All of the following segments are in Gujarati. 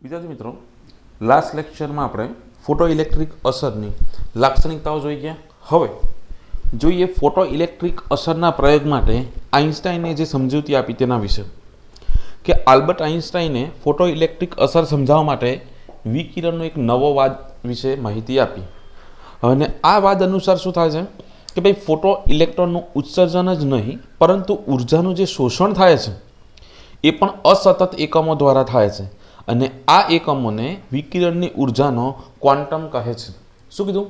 विद्यार्थी मित्रों, लास्ट लेक्चर में આપણે ફોટો ઇલેક્ટ્રિક અસરની લાક્ષણિકતાઓ જોઈ ગયા। હવે જોઈએ ફોટો ઇલેક્ટ્રિક અસરના પ્રયોગ માટે આઇન્સ્ટાઈને જે સમજૂતી આપી તેના વિશે કે આલ્બર્ટ આઇન્સ્ટાઈને ફોટો ઇલેક્ટ્રિક અસર સમજાવવા માટે વિકિરણનો એક નવો વાદ વિશે માહિતી આપી। અને આ વાદ અનુસાર શું થાય છે કે ભાઈ ફોટો ઇલેક્ટ્રોનનું ઉત્સર્જન જ નહીં પરંતુ ઉર્જાનું જે શોષણ થાય છે એ પણ અસતત એકમો દ્વારા થાય છે અને આ એકમોને વિકિરણની ઉર્જાનો ક્વોન્ટમ કહે છે। શું કીધું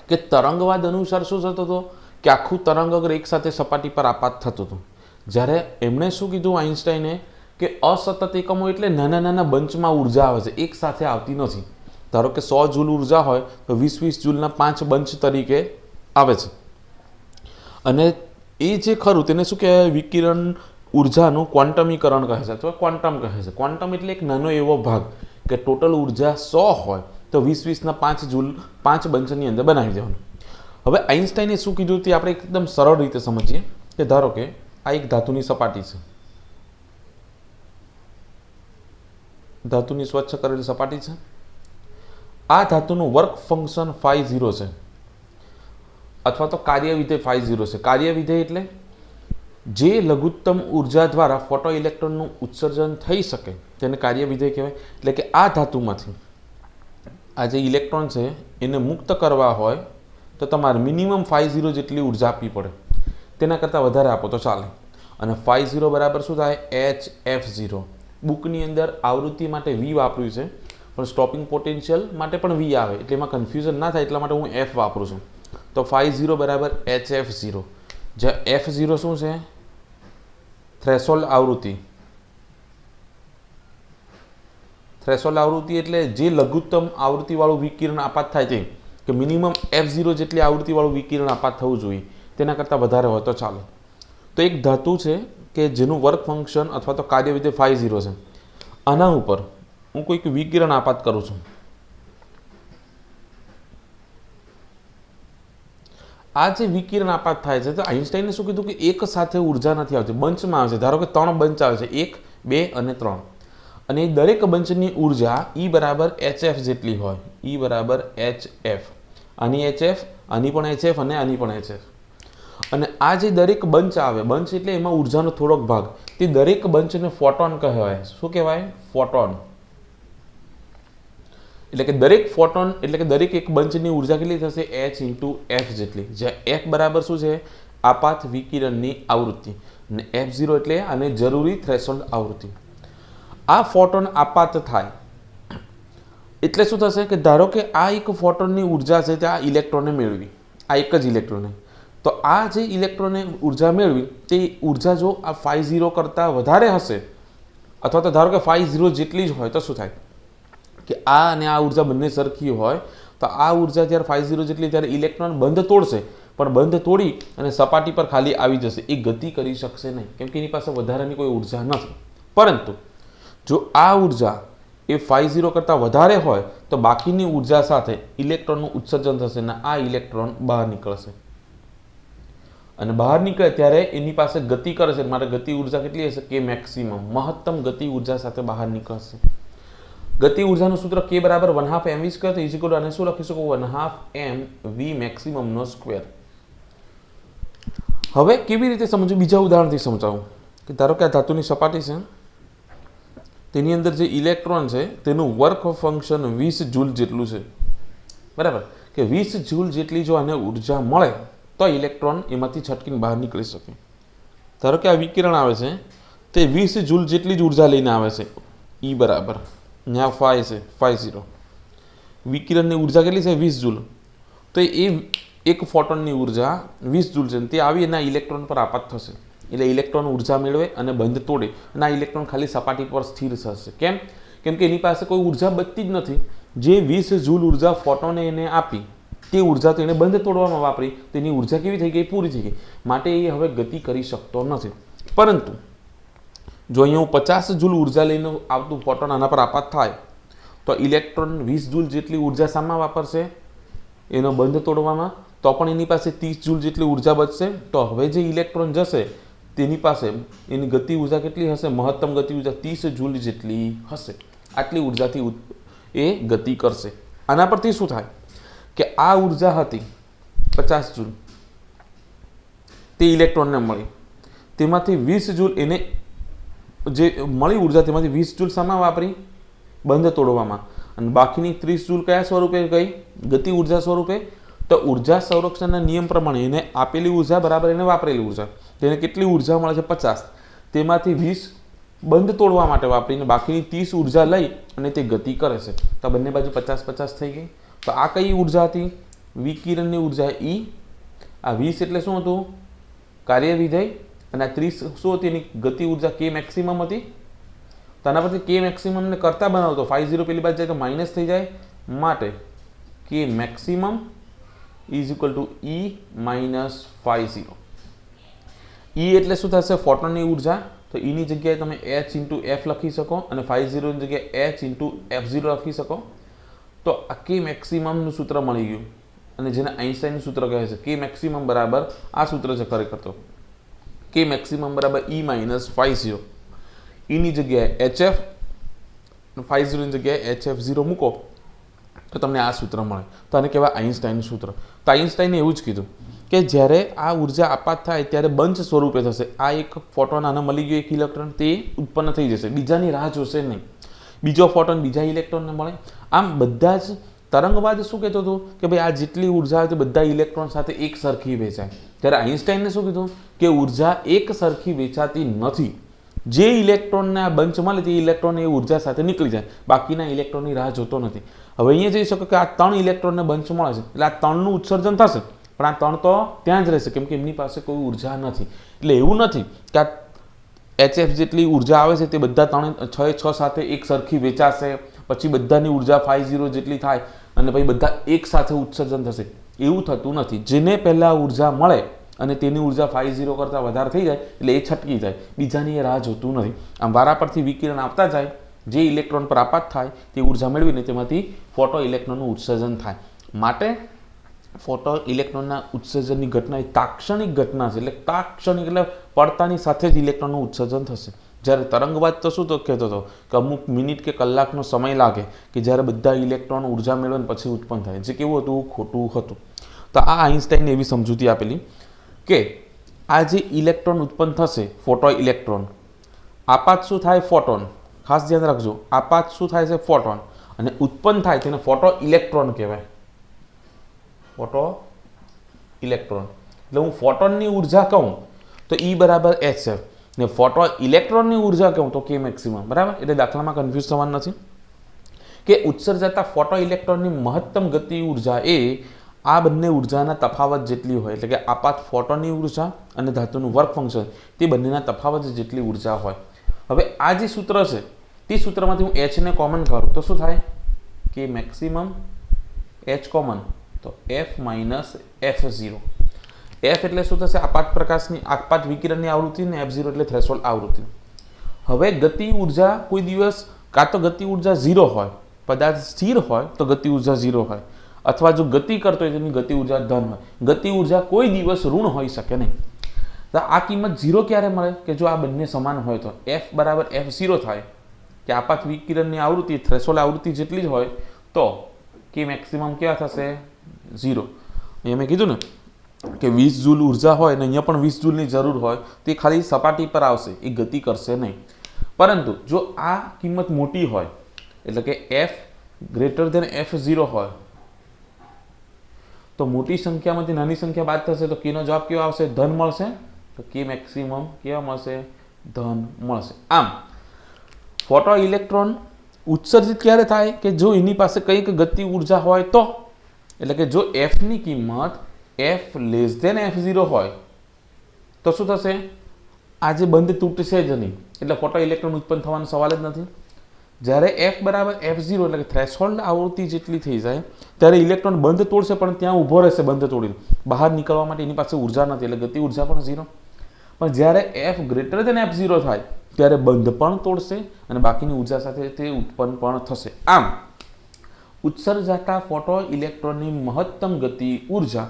કે તરંગવાદ અનુસાર શું થતું હતું કે આખું તરંગ અગર એક સાથે સપાટી પર આપાત થતું હતું, જ્યારે એમણે શું કીધું આઇન્સ્ટાઈને કે અસતત એકમો એટલે નાના નાના બંચમાં ઉર્જા આવે છે, એક સાથે આવતી નથી। ધારો કે 100 જૂલ ઉર્જા હોય તો 20-20 જૂલના 5 બંચ તરીકે આવે છે અને એ જે ખરું તેને શું કહેવાય વિકિરણ ઉર્જાનું ક્વોન્ટમીકરણ કહે છે અથવા ક્વોન્ટમ કહે છે। ક્વોન્ટમ એટલે એક નાનો એવો ભાગ કે ટોટલ ઉર્જા 100 હોય તો 20-20ના 5 જૂલ 5 બંચની અંદર બનાવી દેવાનું। હવે આઇન્સ્ટાઈને શું કીધું તે આપણે એકદમ સરળ રીતે સમજીએ કે ધારો કે આ એક ધાતુની સપાટી છે, ધાતુની સ્વચ્છ કરેલી સપાટી છે। આ ધાતુનું વર્ક ફંક્શન φ0 છે અથવા તો કાર્ય વિધેય φ0 છે। કાર્ય વિધેય એટલે જે લઘુત્તમ ઉર્જા દ્વારા ફોટો ઇલેક્ટ્રોનનું ઉત્સર્જન થઈ શકે તેને કાર્ય વિધેય કહેવાય। એટલે કે આ ધાતુમાંથી આ જે ઇલેક્ટ્રોન છે એને મુક્ત કરવા હોય તો તમારે મિનિમમ φ0 જેટલી ઉર્જા આપવી પડે, તેના કરતાં વધારે આપો તો ચાલે। અને φ0 બરાબર શું થાય hf0। બુકની અંદર આવૃત્તિ માટે v વાપર્યું છે પણ સ્ટોપિંગ પોટેન્શિયલ માટે પણ v આવે એટલે એમાં કન્ફ્યુઝન ના થાય એટલા માટે હું f વાપરું છું। તો φ0 બરાબર hf0, જ્યાં f0 શું છે થ્રેશોલ્ડ આવૃત્તિ। થ્રેશોલ્ડ આવૃત્તિ એટલે જે લઘુત્તમ આવૃત્તિવાળું વિકિરણ આપાત થાય તે કે મિનિમમ f0 જેટલી આવૃત્તિવાળું વિકિરણ આપાત થવું જોઈએ, તેના કરતાં વધારે હોય તો ચાલે। તો એક ધાતુ છે કે જેનું વર્ક ફંક્શન અથવા તો કાર્ય વિધેય φ0 છે, આના ઉપર હું કોઈક વિકિરણ આપાત કરું છું। આ જે વિકિરણ આપાત થાય છે તો આઇન્સ્ટાઈને શું કીધું કે એક સાથે ઉર્જા નથી આવતી, બંચમાં આવે છે। ધારો કે 3 બંચ આવે છે, 1, 2 અને 3, અને એ દરેક બંચની ઉર્જા E બરાબર hf જેટલી હોય। E બરાબર hf, આની hf, આની પણ hf અને આની પણ hf। અને આ જે દરેક બંચ આવે, બંચ એટલે એમાં ઉર્જાનો થોડોક ભાગ, તે દરેક બંચને ફોટોન કહેવાય। શું કહેવાય? ફોટોન। એટલે કે દરેક ફોટોન એટલે કે દરેક એક બંચની ઉર્જા કેટલી થશે h × f જેટલી, જ્યાં f બરાબર શું છે આપાત વિકિરણની આવૃત્તિ અને f0 એટલે આને જરૂરી થ્રેશોલ્ડ આવૃત્તિ। આ ફોટોન આપાત થાય એટલે શું થશે કે ધારો કે આ એક ફોટોનની ઉર્જા છે તે આ ઇલેક્ટ્રોને મેળવી, આ એક જ ઇલેક્ટ્રોને, તો આ જે ઇલેક્ટ્રોને ઉર્જા મેળવી તે ઉર્જા જો આ φ0 કરતાં વધારે હશે અથવા તો ધારો કે φ0 જેટલી જ હોય તો શું થાય કે આ અને આ ઉર્જા બંને સરખી હોય તો આ ઉર્જા જ્યારે φ0 જેટલી ત્યારે ઇલેક્ટ્રોન બંધ તોડશે, પણ બંધ તોડી અને સપાટી પર ખાલી આવી જશે, એ ગતિ કરી શકશે નહીં કેમ કે એની પાસે વધારાની કોઈ ઉર્જા નથી। પરંતુ જો આ ઉર્જા એ φ0 કરતાં વધારે હોય તો બાકીની ઉર્જા સાથે ઇલેક્ટ્રોનનું ઉત્સર્જન થશે અને આ ઇલેક્ટ્રોન બહાર નીકળશે, અને બહાર નીકળે ત્યારે એની પાસે ગતિ કરે છે, માટે ગતિ ઉર્જા કેટલી હશે કે મેક્સિમમ, મહત્તમ ગતિ ઉર્જા સાથે બહાર નીકળશે। ગતિ ઉર્જાનું સૂત્ર k બરાબર 1/2 mv² તો ઇઝ આને શું લખી શકો 1/2 mv મેક્સિમમ નો સ્ક્વેર। હવે કેવી રીતે સમજવું બીજા ઉદાહરણથી સમજાવું કે ધારો કે આ ધાતુની સપાટી છે, તેની અંદર જે ઇલેક્ટ્રોન છે તેનું વર્ક ફંક્શન 20 જૂલ જેટલું છે, બરાબર કે 20 જૂલ જેટલી જો આને ઉર્જા મળે તો ઇલેક્ટ્રોન એમાંથી છટકીને બહાર નીકળી શકે। ધારો કે આ વિકિરણ આવે છે તે 20 જૂલ જેટલી જ ઉર્જા લઈને આવે છે, E બરાબર ત્યાં φ છે φ0, વિકિરણની ઉર્જા કેટલી છે 20 જૂલ, તો એ એક ફોટોનની ઉર્જા 20 જૂલ છે, તે આવી એના ઇલેક્ટ્રોન પર આપાત થશે એટલે ઇલેક્ટ્રોન ઉર્જા મેળવે અને બંધ તોડે અને આ ઇલેક્ટ્રોન ખાલી સપાટી પર સ્થિર થશે। કેમ? કેમ કે એની પાસે કોઈ ઉર્જા બચતી જ નથી, જે 20 જૂલ ઉર્જા ફોટોને એને આપી તે ઉર્જા તો એને બંધ તોડવામાં વાપરી, તેની ઉર્જા કેવી થઈ ગઈ પૂરી થઈ ગઈ, માટે એ હવે ગતિ કરી શકતો નથી। પરંતુ જો અહીંયા હું 50 જૂલ ઉર્જા લઈને આવતું ફોટોન આના પર આપાત થાય તો ઇલેક્ટ્રોન 20 જૂલ જેટલી ઉર્જા શામાં વાપરશે એનો બંધ તોડવામાં, તો પણ એની પાસે 30 જૂલ જેટલી ઉર્જા બચશે। તો હવે જે ઇલેક્ટ્રોન જશે તેની પાસે એની ગતિ ઉર્જા કેટલી હશે, મહત્તમ ગતિ ઉર્જા 30 જૂલ જેટલી હશે। આટલી ઉર્જાથી એ ગતિ કરશે। આના પરથી શું થાય કે આ ઉર્જા હતી 50 જૂલ, તે ઇલેક્ટ્રોનને મળી, તેમાંથી 20 જૂલ એને જે મળી ઉર્જા તેમાંથી 20 જૂલ શામાં વાપરી? બંધ તોડવામાં, અને બાકીની 30 જૂલ કયા સ્વરૂપે ગઈ? ગતિ ઉર્જા સ્વરૂપે। તો ઉર્જા સંરક્ષણના નિયમ પ્રમાણે એને આપેલી ઉર્જા બરાબર એને વાપરેલી ઉર્જા, તેને કેટલી ઉર્જા મળે છે? 50, તેમાંથી 20 બંધ તોડવા માટે વાપરીને બાકીની 30 ઉર્જા લઈ અને તે ગતિ કરે છે। તો બંને બાજુ 50-50 થઈ ગઈ। તો આ કઈ ઉર્જા હતી? વિકિરણની ઉર્જા E। આ 20 એટલે શું હતું? કાર્ય વિધેય, અને આ 30 શું હતી? એની ગતિ ઉર્જા K મેક્સિમમ હતી। તો આના પરથી K મેક્સિમમને કરતા બનાવતો 50 પેલી બાજુ જાય તો માઇનસ થઈ જાય, માટે K maximum is equal to E minus 50। E એટલે શું થશે? ફોટોનની ઉર્જા। તો E ની જગ્યાએ તમે H ઇન્ટુ F લખી શકો અને 50 ની જગ્યાએ H ઇન્ટુ F0 લખી શકો। તો આ K મેક્સિમમનું સૂત્ર મળી ગયું, અને જેને આઇન્સ્ટાઈનનું સૂત્ર કહે છે K મેક્સિમમ બરાબર આ સૂત્ર છે ખરેખર તો K મેક્સિમમ બરાબર E માઇનસ 50। E ની જગ્યાએ HF, 50 ની જગ્યાએ HF0 મૂકો તો તમને આ સૂત્ર મળે। તો આને કહેવાય આઇન્સ્ટાઈનનું સૂત્ર। તો આઇન્સ્ટાઈને એવું જ કીધું કે જ્યારે આ ઉર્જા આપાત થાય ત્યારે બંચ સ્વરૂપે થશે। આ એક ફોટોન આને મળી ગયો, એક ઇલેક્ટ્રોન, તે ઉત્પન્ન થઈ જશે, બીજાની રાહ જોશે નહીં, બીજો ફોટોન બીજા ઇલેક્ટ્રોનને મળે। આમ બધા જ તરંગવાદ શું કહેતો હતો કે ભાઈ આ જેટલી ઉર્જા તે બધા ઇલેક્ટ્રોન સાથે એક સરખી વેચાય, ત્યારે આઇન્સ્ટાઈને શું કીધું કે ઉર્જા એક સરખી વેચાતી નથી। જે ઇલેક્ટ્રોનને આ બંચ મળે તે ઇલેક્ટ્રોન એ ઉર્જા સાથે નીકળી જાય, બાકીના ઇલેક્ટ્રોનની રાહ જોતો નથી। હવે અહીંયા જઈ શકો કે આ 3 ઇલેક્ટ્રોનને બંચ મળે છે, એટલે આ 3નું ઉત્સર્જન થશે, પણ આ 3 તો ત્યાં જ રહેશે કેમ કે એમની પાસે કોઈ ઉર્જા નથી। એટલે એવું નથી કે આ HF જેટલી ઉર્જા આવે છે તે બધા 6 સાથે એક સરખી વેચાશે, પછી બધાની ઉર્જા 50 જેટલી થાય અને પછી બધા એક સાથે ઉત્સર્જન થશે, એવું થતું નથી। જેને પહેલા ઉર્જા મળે અને તેની ઉર્જા 50 કરતાં વધારે થઈ જાય એટલે એ છટકી જાય, બીજાની એ રાહ જોતું નથી। આમ વારા પરથી વિકિરણ આવતા જાય, જે ઇલેક્ટ્રોન પર આપાત થાય તે ઉર્જા મેળવીને તેમાંથી ફોટો ઇલેક્ટ્રોનનું ઉત્સર્જન થાય। માટે ફોટો ઇલેક્ટ્રોનના ઉત્સર્જનની ઘટના એ તાક્ષણિક ઘટના છે, એટલે તાક્ષણિક એટલે પડતાની સાથે જ ઇલેક્ટ્રોનનું ઉત્સર્જન થશે। જ્યારે તરંગવાદ તો શું તો કહેતો હતો કે અમુક મિનિટ કે કલાકનો સમય લાગે કે જ્યારે બધા ઇલેક્ટ્રોન ઉર્જા મેળવે પછી ઉત્પન્ન થાય, જે કેવું હતું? ખોટું હતું। તો આ આઇન્સ્ટાઈને એવી સમજૂતી આપેલી કે આ જે ઇલેક્ટ્રોન ઉત્પન્ન થશે ફોટો ઇલેક્ટ્રોન, આપાત શું થાય? ફોટોન। ખાસ ધ્યાન રાખજો, આપાત શું થાય છે? ફોટોન, અને ઉત્પન્ન થાય તેને ફોટો ઇલેક્ટ્રોન કહેવાય, ફોટો ઇલેક્ટ્રોન। એટલે હું ફોટોનની ઉર્જા કહું તો E બરાબર HF, ને ફોટો ઇલેક્ટ્રોનની ઉર્જા કહું તો K મેક્સિમમ, બરાબર? એટલે દાખલામાં કન્ફ્યુઝ થવાનું નથી કે ઉત્સર્જાતા ફોટો ઇલેક્ટ્રોનની મહત્તમ ગતિ ઉર્જા એ આ બંને ઉર્જાના તફાવત જેટલી હોય, એટલે કે આપાત ફોટોનની ઉર્જા અને ધાતુનું વર્ક ફંક્શન તે બંનેના તફાવત જેટલી ઉર્જા હોય। હવે આ જે સૂત્ર છે તે સૂત્રમાંથી હું H ને કોમન કરું તો શું થાય? K મેક્સિમમ H કોમન તો F માઇનસ F0। F એટલે શું થશે? આપાત પ્રકાશની આપાત વિકિરણની આવૃત્તિ, ને F0 એટલે થ્રેશોલ્ડ આવૃત્તિ। હવે ગતિ ઉર્જા કોઈ દિવસ કાં તો ગતિ ઉર્જા 0 હોય, પદાર્થ સ્થિર હોય તો ગતિ ઉર્જા 0 હોય, અથવા જો ગતિ કરતો હોય તેની ગતિ ઉર્જા ધન હોય। ગતિ ઉર્જા કોઈ દિવસ ઋણ હોઈ શકે નહીં। તો આ કિંમત 0 ક્યારે મળે? કે જો આ બંને સમાન હોય તો F બરાબર F0 થાય કે આપાત વિકિરણની આવૃત્તિ થ્રેશોલ્ડ આવૃત્તિ જેટલી જ હોય તો K મેક્સિમમ કેવા થશે? 0। અહીંયા મેં કીધું ને કે 20 જૂલ ઉર્જા હોય ને અહીંયા પણ 20 જૂલની જરૂર હોય, તે ખાલી સપાટી પર આવશે, એ ગતિ કરશે નહીં। પરંતુ જો આ કિંમત મોટી હોય, એટલે કે F ગ્રેટર ધેન F0 હોય, તો મોટી સંખ્યામાંથી નાની સંખ્યા બાદ થશે તો K નો જવાબ કેવો આવશે? ધન મળશે। તો K મેક્સિમમ કેવા મળશે? ધન મળશે। આમ ફોટો ઇલેક્ટ્રોન ઉત્સર્જિત ક્યારે થાય? કે જો એની પાસે કંઈક ગતિ ઉર્જા હોય તો, એટલે કે જો F ની કિંમત F લેસ ધેન F0 હોય તો શું થશે? આ જે બંધ તૂટશે જ નહીં, એટલે ફોટો ઇલેક્ટ્રોન ઉત્પન્ન થવાનો સવાલ જ નથી। જ્યારે F બરાબર F0 એટલે કે થ્રેશોલ્ડ આવૃત્તિ જેટલી થઈ જાય ત્યારે ઇલેક્ટ્રોન બંધ તોડશે, પણ ત્યાં ઊભો રહેશે બંધ તોડીને, બહાર નીકળવા માટે એની પાસે ઉર્જા નથી, એટલે ગતિ ઉર્જા પણ 0। પણ જ્યારે F ગ્રેટર ધેન F0 થાય ત્યારે બંધ પણ તોડશે અને બાકીની ઉર્જા સાથે તે ઉત્પન્ન પણ થશે। આમ ઉત્સર્જાતા ફોટો ઇલેક્ટ્રોનની મહત્તમ ગતિ ઉર્જા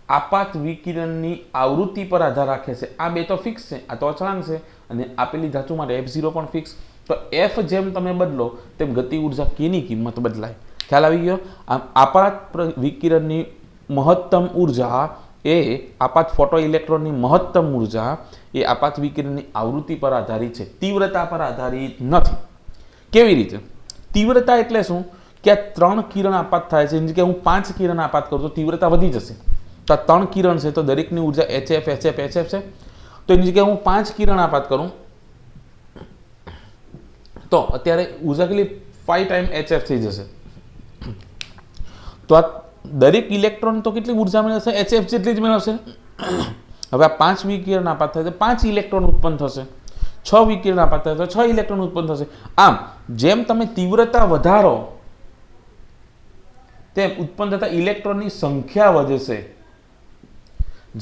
આપાત વિકિરણની આવૃત્તિ પર આધાર રાખે છે। આ બે તો ફિક્સ છે, આ તો અચળાંક છે, અને આપેલી ધાતુ માટે F0 પણ ફિક્સ। તો એફ જેમ તમે બદલો તેમ ગતિ ઉર્જા કેની કિંમત બદલાય. ખ્યાલ આવી ગયો. આમ આપાત વિકિરણની મહત્તમ ઉર્જા એ આપાત ફોટો ઇલેક્ટ્રોનની મહત્તમ ઉર્જા એ આપાત વિકિરણની આવૃત્તિ પર આધારિત છે, તીવ્રતા પર આધારિત નથી. કેવી રીતે? તીવ્રતા એટલે શું કે આ 3 કિરણ આપાત થાય છે, કે હું 5 કિરણ આપાત કરું તો તીવ્રતા વધી જશે. તો આ 3 કિરણ છે તો દરેકની ઉર્જા HF HF HF છે. તો એની જગ્યાએ હું 5 કિરણ આપાત કરું તો અત્યારે ઉર્જા કેટલી 5 ટાઈમ HF થઈ જશે. તો આ દરેક ઇલેક્ટ્રોન તો કેટલી ઉર્જા મેળવશે? HF જેટલી જ મેળવશે. હવે આ 5 વિકિરણ આપાત થાય તો 5 ઇલેક્ટ્રોન ઉત્પન્ન થશે. 6 વિકિરણ આપાત થાય તો 6 ઇલેક્ટ્રોન ઉત્પન્ન થશે. આમ જેમ તમે તીવ્રતા વધારો તેમ ઉત્પન્ન થતા ઇલેક્ટ્રોનની સંખ્યા વધે છે.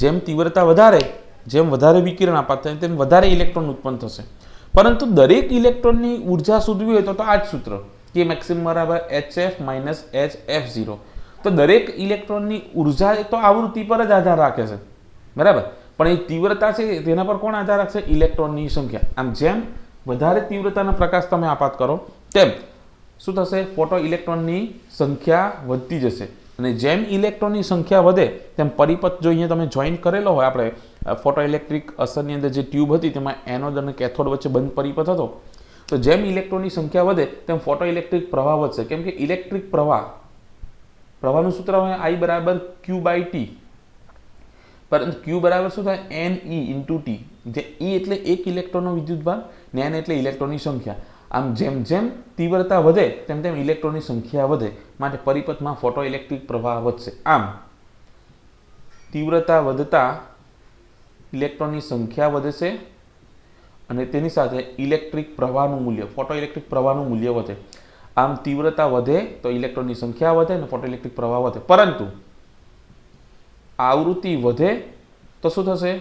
જેમ તીવ્રતા વધારે, જેમ વધારે વિકિરણ આપાત થાય તેમ વધારે ઇલેક્ટ્રોન ઉત્પન્ન થશે. પરંતુ દરેક ઇલેક્ટ્રોનની ઉર્જા શોધવી હોય તો આ જ સૂત્ર કે મેક્સિમમ બરાબર HF માઇનસ HF0. તો દરેક ઇલેક્ટ્રોનની ઉર્જા તો આવૃત્તિ પર જ આધાર રાખે છે, બરાબર, પણ એ તીવ્રતા છે તેના પર કોણ આધાર રાખશે? ઇલેક્ટ્રોનની સંખ્યા. આમ જેમ વધારે તીવ્રતાનો પ્રકાશ તમે આપાત કરો તેમ શું થશે? ફોટો ઇલેક્ટ્રોનની સંખ્યા વધતી જશે. અને જેમ ઇલેક્ટ્રોનની સંખ્યા વધે તેમ પરિપથ જો અહીંયા તમે જોઈન કરેલો હોય, આપણે ફોટો ઇલેક્ટ્રિક અસરની અંદર જે ટ્યુબ હતી તેમાં એનોડ અને કેથોડ વચ્ચે બંધ પરિપથ હતો, તો જેમ ઇલેક્ટ્રોનની સંખ્યા વધે તેમ ફોટો ઇલેક્ટ્રિક પ્રવાહ વધશે. કેમ કે ઇલેક્ટ્રિક પ્રવાહનું સૂત્ર હોય I બરાબર Q/T, પરંતુ Q બરાબર શું થાય? NE ઇન્ટુ T, જે E એટલે એક ઇલેક્ટ્રોનનો વિદ્યુતભાર ને N એટલે ઇલેક્ટ્રોનની સંખ્યા. આમ જેમ જેમ તીવ્રતા વધે તેમ તેમ ઇલેક્ટ્રોનની સંખ્યા વધે, માટે પરિપથમાં ફોટો ઇલેક્ટ્રિક પ્રવાહ વધશે. આમ તીવ્રતા વધતા ઇલેક્ટ્રોનની સંખ્યા વધે છે અને તેની સાથે ઇલેક્ટ્રિક પ્રવાહનું મૂલ્ય, ફોટો ઇલેક્ટ્રિક પ્રવાહનું મૂલ્ય વધે. આમ તીવ્રતા વધે તો ઇલેક્ટ્રોનની સંખ્યા વધે અને ફોટો ઇલેક્ટ્રિક પ્રવાહ વધે. પરંતુ આવૃત્તિ વધે તો શું થશે?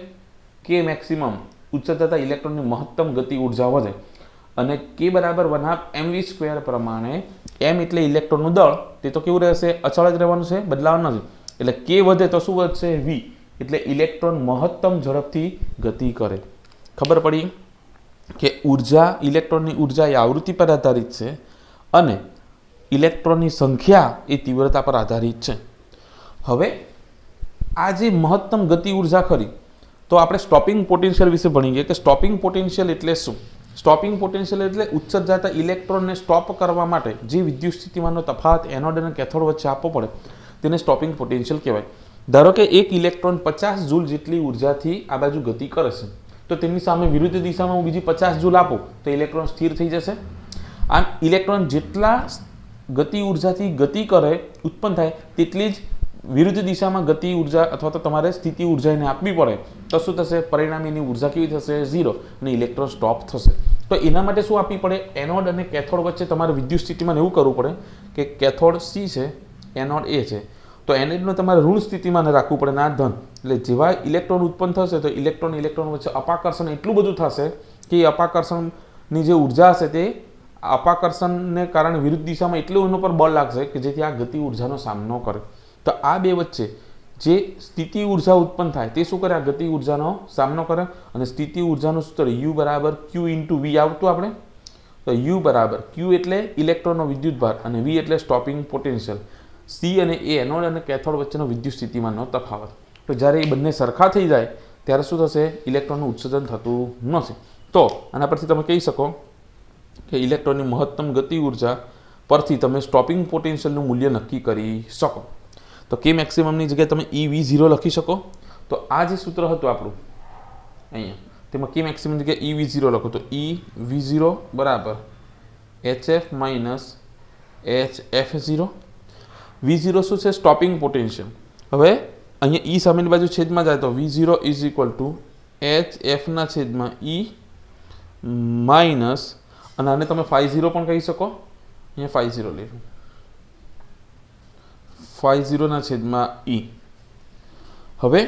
કે મેક્સિમમ ઉચ્ચ થતા ઇલેક્ટ્રોનની મહત્તમ ગતિ ઉર્જા વધે. અને K બરાબર 1/mv² પ્રમાણે m એટલે ઇલેક્ટ્રોનનું દળ, તે તો કેવું રહેશે? અચળ જ રહેવાનું છે, બદલાવાનું નથી. એટલે K વધે તો શું વધશે? V એટલે ઇલેક્ટ્રોન મહત્તમ ઝડપથી ગતિ કરે. ખબર પડી કે ઉર્જા, ઇલેક્ટ્રોનની ઉર્જા એ આવૃત્તિ પર આધારિત છે અને ઇલેક્ટ્રોનની સંખ્યા એ તીવ્રતા પર આધારિત છે. હવે આ જે મહત્તમ ગતિ ઉર્જા ખરી, તો આપણે સ્ટોપિંગ પોટેન્શિયલ વિશે ભણી ગયા કે સ્ટોપિંગ પોટેન્શિયલ એટલે શું? સ્ટોપિંગ પોટેન્શિયલ એટલે ઉત્સર્જ જતા ઇલેક્ટ્રોનને સ્ટોપ કરવા માટે જે વિદ્યુત સ્થિતિમાનનો તફાવત એનોડ અને કેથોડ વચ્ચે આપવો પડે તેને સ્ટોપિંગ પોટેન્શિયલ કહેવાય. ધારો કે એક ઇલેક્ટ્રોન 50 જૂલ જેટલી ઉર્જાથી આ બાજુ ગતિ કરે છે, તો તેમની સામે વિરુદ્ધ દિશામાં હું બીજી 50 જૂલ આપું તો ઇલેક્ટ્રોન સ્થિર થઈ જશે. આમ ઇલેક્ટ્રોન જેટલા ગતિ ઉર્જાથી ગતિ કરે, ઉત્પન્ન થાય, તેટલી જ વિરુદ્ધ દિશામાં ગતિ ઉર્જા અથવા તો તમારે સ્થિતિ ઉર્જા એને આપવી પડે. તો શું થશે? પરિણામે એની ઉર્જા કેવી થશે? 0, અને ઇલેક્ટ્રોન સ્ટોપ થશે. તો એના માટે શું આપવી પડે? એનોડ અને કેથોડ વચ્ચે તમારે વિદ્યુત સ્થિતિમાં એવું કરવું પડે કે કેથોડ C છે, એનોડ A છે, તો એનોડને તમારે ઋણ સ્થિતિમાં રાખવું પડે, ના ધન. એટલે જેવા ઇલેક્ટ્રોન ઉત્પન્ન થશે તો ઇલેક્ટ્રોન વચ્ચે અપાકર્ષણ એટલું બધું થશે કે એ અપાકર્ષણની જે ઉર્જા હશે તે અપાકર્ષણને કારણે વિરુદ્ધ દિશામાં એટલું એના પર બળ લાગશે કે જેથી આ ગતિ ઉર્જાનો સામનો કરે. તો આ બે વચ્ચે જે સ્થિતિ ઉર્જા ઉત્પન્ન થાય તે શું કરે? આ ગતિ ઉર્જાનો સામનો કરે. અને સ્થિતિ ઉર્જાનું સૂત્ર U બરાબર Q ઇન્ટુ V આવતું આપણે, તો U બરાબર Q એટલે ઇલેક્ટ્રોનનો વિદ્યુતભાર અને V એટલે સ્ટોપિંગ પોટેન્શિયલ. C અને A એનોડ અને કેથોડ વચ્ચેનો વિદ્યુત સ્થિતિમાનનો તફાવત. તો જ્યારે એ બંને સરખા થઈ જાય ત્યારે શું થશે? ઇલેક્ટ્રોનનું ઉત્સર્જન થતું નથી. તો આના પરથી તમે કહી શકો કે ઇલેક્ટ્રોનની મહત્તમ ગતિ ઉર્જા પરથી તમે સ્ટોપિંગ પોટેન્શિયલનું મૂલ્ય નક્કી કરી શકો. તો K મેક્સિમમની જગ્યાએ તમે EV0 લખી શકો. તો આ જે સૂત્ર હતું આપણું અહીંયા, તેમાં K મેક્સિમમ જગ્યાએ EV0 લખો તો EV0 બરાબર HF માઇનસ HF0. V0 શું છે? Stopping potential. હવે અહીંયા E સામેની બાજુ છેદમાં જાય તો V0 is equal to HF ના છેદમાં E માઇનસ, અને આને તમે φ0 પણ કહી શકો. અહીંયા φ0 લેવું, φ0 ના છેદમાં E. હવે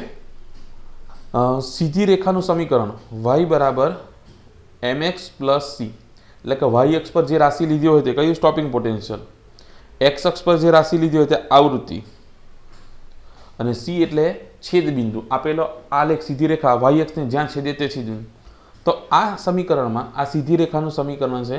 સીધી રેખાનું સમીકરણ y બરાબર mx પ્લસ c, એટલે કે y અક્ષ પર જે રાશિ લીધી હોય તે કયું? Stopping potential. x અક્ષ પર જે રાશિ લીધી હોય તે આવૃત્તિ, અને c એટલે છેદ બિંદુ. આપેલો આલેખ સીધી રેખા y અક્ષને જ્યાં છેદે તે છેદ. તો આ સમીકરણમાં આ સીધી રેખાનું સમીકરણ છે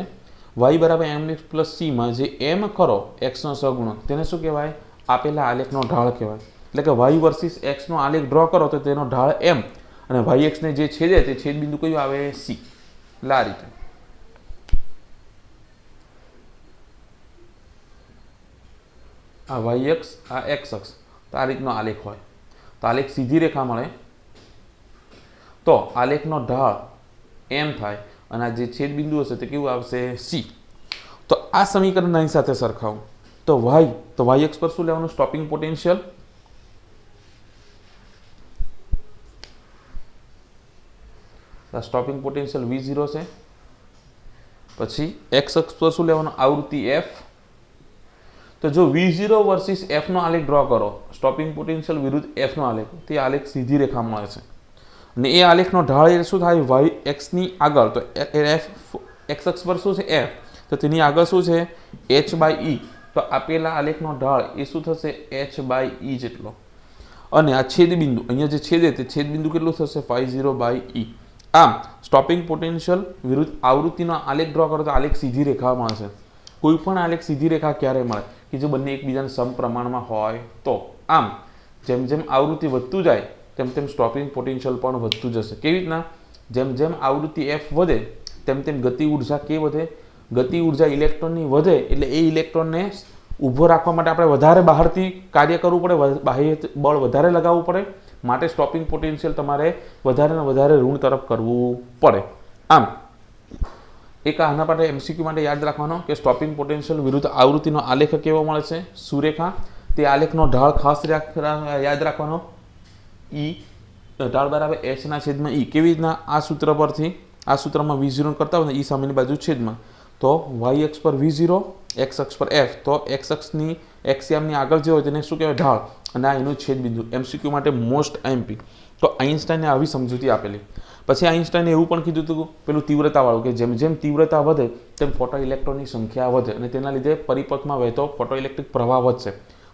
y બરાબર mx પ્લસ c માં જે m કરો x નો સહગુણક તેને શું કહેવાય? આપેલા આલેખનો ઢાળ કહેવાય. એટલે કે y વર્સિસ x નો આલેખ ડ્રો કરો તો તેનો ઢાળ m અને yx ને જે છેદે તે છેદ બિંદુ કયું આવે? c. એટલે આ રીતે આ yx આ x અક્ષ તો આ રીતનો આલેખ હોય તો આલેખ સીધી રેખા મળે તો આલેખનો ઢાળ m થાય અને આ જે છેદ બિંદુ હશે તે કેવું આવશે? c. તો આ સમીકરણ આની સાથે સરખાવું તો yx પર શું લેવાનું? Stopping potential stopping potential v0 છે. પછી x અક્ષ પર શું લેવાનું? આવૃત્તિ f. તો જો v0 વર્સિસ f નો આલેખ ડ્રો કરો સ્ટોપિંગ પોટેન્શિયલ વિરુદ્ધ f નો આલેખ તે આલેખ સીધી રેખા મળે છે અને એ આલેખનો ઢાળ એ શું થાય? yx ની આગળ તો f x અક્ષ પર શું છે? f તો તેની આગળ શું છે? h/e. તો આપેલા આલેખનો ઢાળ એ શું થશે? h/e જેટલો અને આ છેદ બિંદુ અહીંયા જે છેદે તે છેદ બિંદુ કેટલું થશે? 50/e. આમ સ્ટોપિંગ પોટેન્શિયલ વિરુદ્ધ આવૃત્તિનો આલેખ ડ્રો કરો તો આલેખ સીધી રેખા મળશે. કોઈ પણ આલેખ સીધી રેખા ક્યારે મળે? કે જો બંને એકબીજાને સમપ્રમાણમાં હોય તો. આમ જેમ જેમ આવૃત્તિ વધતું જાય તેમ તેમ સ્ટોપિંગ પોટેન્શિયલ પણ વધતું જશે. કેવી રીતના? જેમ જેમ આવૃત્તિ f વધે તેમ તેમ ગતિ ઉર્જા કે વધે? ગતિ ઉર્જા ઇલેક્ટ્રોનની વધે એટલે એ ઇલેક્ટ્રોનને ઊભો રાખવા માટે આપણે વધારે બહારથી કાર્ય કરવું પડે, બાહ્ય બળ વધારે લગાવવું પડે, માટે સ્ટોપિંગ પોટેન્શિયલ તમારે વધારે ને વધારે ઋણ તરફ કરવું પડે. આમ એક આના માટે MCQ માટે યાદ રાખવાનો કે સ્ટોપિંગ પોટેન્શિયલ વિરુદ્ધ આવૃત્તિનો આલેખ કેવો મળે છે? સુરેખા. તે આલેખનો ઢાળ ખાસ યાદ રાખવાનો e ઢાળ બરાબર h ના છેદમાં e. કેવી રીતના? આ સૂત્ર પરથી આ સૂત્રમાં v0 કરતા હોય ને e સામેની બાજુ છેદમાં તો y અક્ષ પર v0 x અક્ષ પર f તો x અક્ષની x યામની આગળ જે હોય તેને શું કહેવાય? ઢાળ અને આ એનું છેદ બિંદુ. MCQ માટે મોસ્ટ IMP. તો આઈન્સ્ટાઈને આવી સમજૂતી આપેલી. પછી આઈન્સ્ટાઈને એવું પણ કીધું હતું પેલું તીવ્રતાવાળું કે જેમ જેમ તીવ્રતા વધે તેમ ફોટો ઇલેક્ટ્રોનની સંખ્યા વધે અને તેના લીધે પરિપથમાં વહેતો ફોટો ઇલેક્ટ્રિક પ્રવાહ વધશે.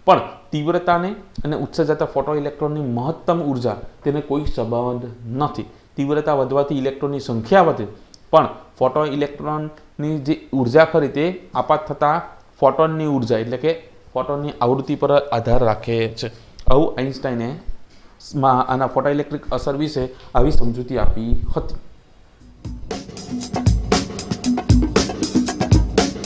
પણ તીવ્રતાને અને ઉત્સર્જાતા ફોટો ઇલેક્ટ્રોનની મહત્તમ ઉર્જા તેને કોઈ સંબંધ નથી. તીવ્રતા વધવાથી ઇલેક્ટ્રોનની સંખ્યા વધે પણ ફોટો ઇલેક્ટ્રોનની જે ઉર્જા ખરી તે આપાત થતા ફોટોનની ઉર્જા એટલે કે ફોટોનની આવૃત્તિ પર આધાર રાખે છે. આવું આઈન્સ્ટાઈને આના ફોટો ઇલેક્ટ્રિક અસર વિશે આવી સમજૂતી આપી હતી.